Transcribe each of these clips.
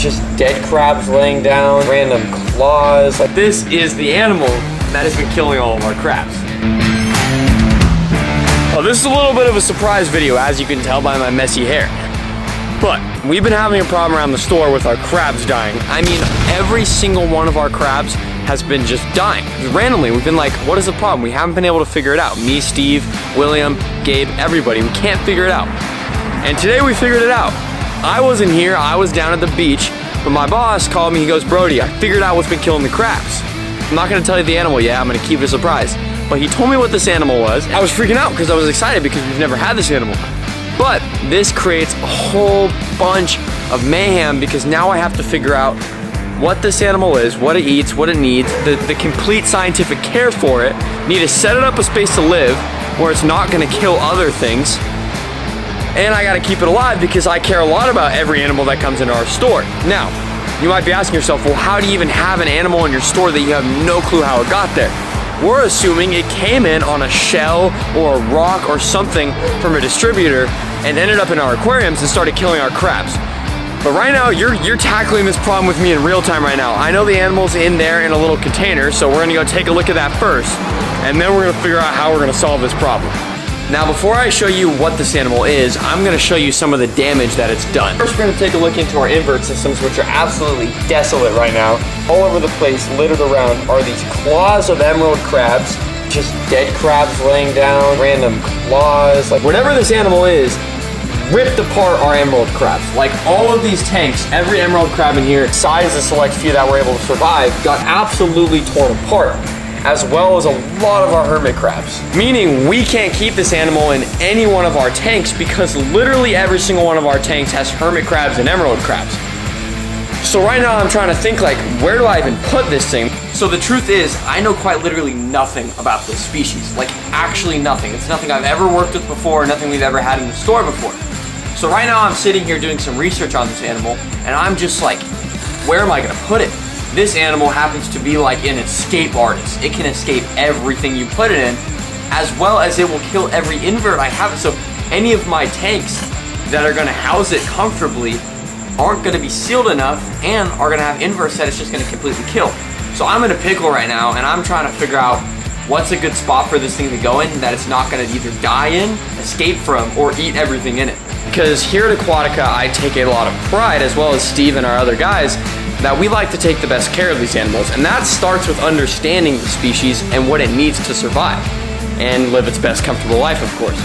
Just dead crabs laying down, random claws. Like, this is the animal that has been killing all of our crabs. Oh, this is a little bit of a surprise video, as you can tell by my messy hair. But we've been having a problem around the store with our crabs dying. I mean, every single one of our crabs has been just dying. Randomly, we've been like, what is the problem? We haven't been able to figure it out. Me, Steve, William, Gabe, everybody. We can't figure it out. And today we figured it out. I wasn't here, I was down at the beach, but my boss called me, he goes, Brody, I figured out what's been killing the crabs. I'm not gonna tell you the animal yet, I'm gonna keep it a surprise. But he told me what this animal was. I was freaking out because I was excited because we've never had this animal. But this creates a whole bunch of mayhem because now I have to figure out what this animal is, what it eats, what it needs, the complete scientific care for it. Need to set it up a space to live where it's not gonna kill other things. And I gotta keep it alive because I care a lot about every animal that comes into our store. Now, you might be asking yourself, well, how do you even have an animal in your store that you have no clue how it got there? We're assuming it came in on a shell or a rock or something from a distributor and ended up in our aquariums and started killing our crabs. But right now, you're tackling this problem with me in real time right now. I know the animal's in there in a little container, so we're gonna go take a look at that first, and then we're gonna figure out how we're gonna solve this problem. Now, before I show you what this animal is, I'm gonna show you some of the damage that it's done. First, we're gonna take a look into our invert systems, which are absolutely desolate right now. All over the place, littered around, are these claws of emerald crabs, just dead crabs laying down, random claws. Like, whatever this animal is, ripped apart our emerald crabs. Like, all of these tanks, every emerald crab in here, besides the select few that were able to survive, got absolutely torn apart, as well as a lot of our hermit crabs. Meaning we can't keep this animal in any one of our tanks because literally every single one of our tanks has hermit crabs and emerald crabs. So right now I'm trying to think, like, where do I even put this thing? So the truth is, I know quite literally nothing about this species. Like, actually nothing. It's nothing I've ever worked with before, nothing we've ever had in the store before. So right now I'm sitting here doing some research on this animal, and I'm just like, where am I gonna put it? This animal happens to be like an escape artist. It can escape everything you put it in, as well as it will kill every invert I have. So any of my tanks that are gonna house it comfortably aren't gonna be sealed enough and are gonna have inverts that it's just gonna completely kill. So I'm in a pickle right now, and I'm trying to figure out what's a good spot for this thing to go in that it's not gonna either die in, escape from, or eat everything in it. Because here at Aquatica, I take a lot of pride, as well as Steve and our other guys, that we like to take the best care of these animals, and that starts with understanding the species and what it needs to survive and live its best comfortable life, of course.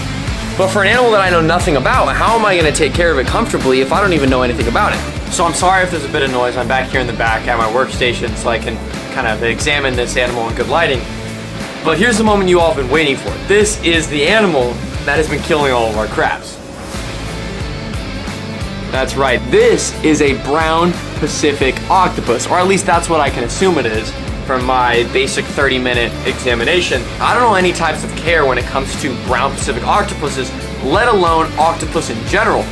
But for an animal that I know nothing about, how am I gonna take care of it comfortably if I don't even know anything about it? So I'm sorry if there's a bit of noise. I'm back here in the back at my workstation so I can kind of examine this animal in good lighting. But here's the moment you all have been waiting for. This is the animal that has been killing all of our crabs. That's right, this is a brown Pacific octopus, or at least that's what I can assume it is from my basic 30-minute examination. I don't know any types of care when it comes to brown Pacific octopuses, let alone octopus in general.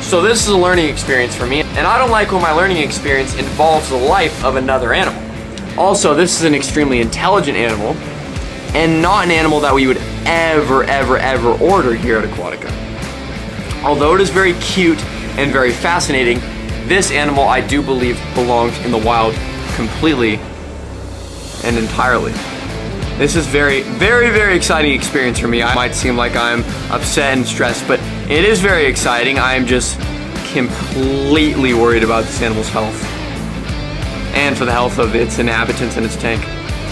So this is a learning experience for me, and I don't like when my learning experience involves the life of another animal. Also, this is an extremely intelligent animal, and not an animal that we would ever order here at Aquatica. Although it is very cute and very fascinating, this animal I do believe belongs in the wild completely and entirely. This is very exciting experience for me. I might seem like I'm upset and stressed, but it is very exciting. I am just completely worried about this animal's health and for the health of its inhabitants in its tank.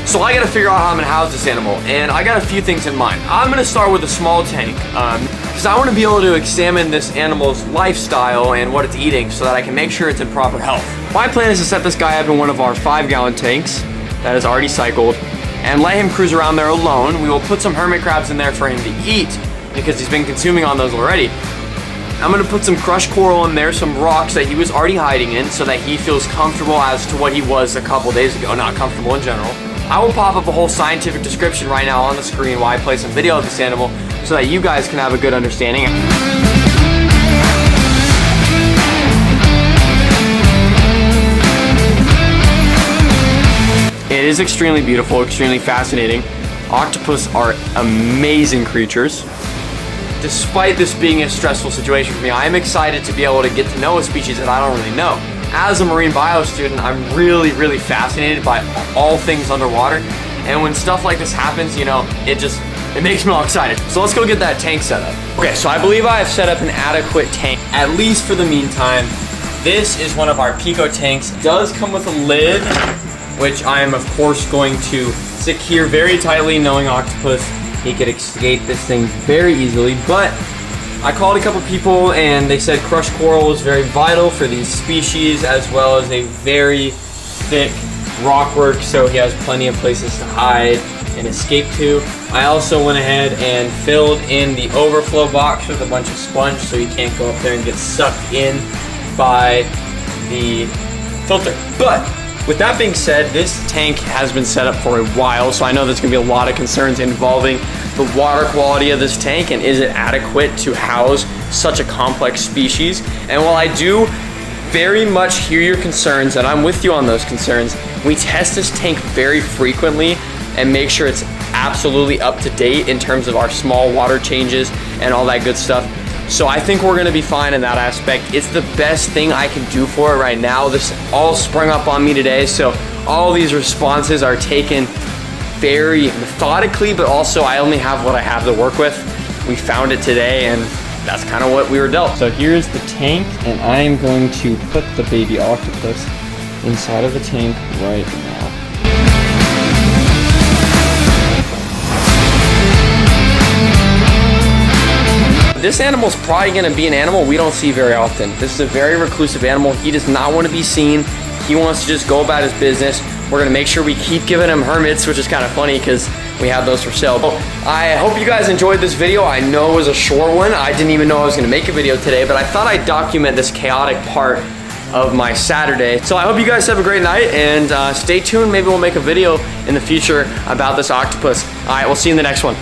So I gotta figure out how I'm gonna house this animal, and I got a few things in mind. I'm gonna start with a small tank, because I wanna be able to examine this animal's lifestyle and what it's eating so that I can make sure it's in proper health. My plan is to set this guy up in one of our 5-gallon tanks that is already cycled, and let him cruise around there alone. We will put some hermit crabs in there for him to eat, because he's been consuming on those already. I'm gonna put some crushed coral in there, some rocks that he was already hiding in, so that he feels comfortable as to what he was a couple days ago, not comfortable in general. I will pop up a whole scientific description right now on the screen while I play some video of this animal so that you guys can have a good understanding. It is extremely beautiful, extremely fascinating. Octopus are amazing creatures. Despite this being a stressful situation for me, I am excited to be able to get to know a species that I don't really know. as a marine bio student, I'm really fascinated by all things underwater. And when stuff like this happens, you know, it makes me all excited. So let's go get that tank set up. Okay, so I believe I have set up an adequate tank, at least for the meantime. This is one of our Pico tanks. It does come with a lid, which I am of course going to secure very tightly, knowing Octopus, he could escape this thing very easily. But I called a couple people and they said crushed coral is very vital for these species, as well as a very thick rockwork, so he has plenty of places to hide and escape to. I also went ahead and filled in the overflow box with a bunch of sponge so he can't go up there and get sucked in by the filter. But with that being said, this tank has been set up for a while, so I know there's gonna be a lot of concerns involving the water quality of this tank and is it adequate to house such a complex species. And while I do very much hear your concerns, and I'm with you on those concerns, we test this tank very frequently and make sure it's absolutely up to date in terms of our small water changes and all that good stuff. So I think we're gonna be fine in that aspect. It's the best thing I can do for it right now. This all sprung up on me today, so all these responses are taken very methodically, but also I only have what I have to work with. We found it today and that's kind of what we were dealt. So here's the tank, and I am going to put the baby octopus inside of the tank right now. This animal is probably gonna be an animal we don't see very often. This is a very reclusive animal. He does not want to be seen. He wants to just go about his business. We're gonna make sure we keep giving him hermits, which is kind of funny because we have those for sale. But I hope you guys enjoyed this video. I know it was a short one. I didn't even know I was gonna make a video today, but I thought I'd document this chaotic part of my Saturday. So I hope you guys have a great night, and stay tuned. Maybe we'll make a video in the future about this octopus. All right, we'll see you in the next one.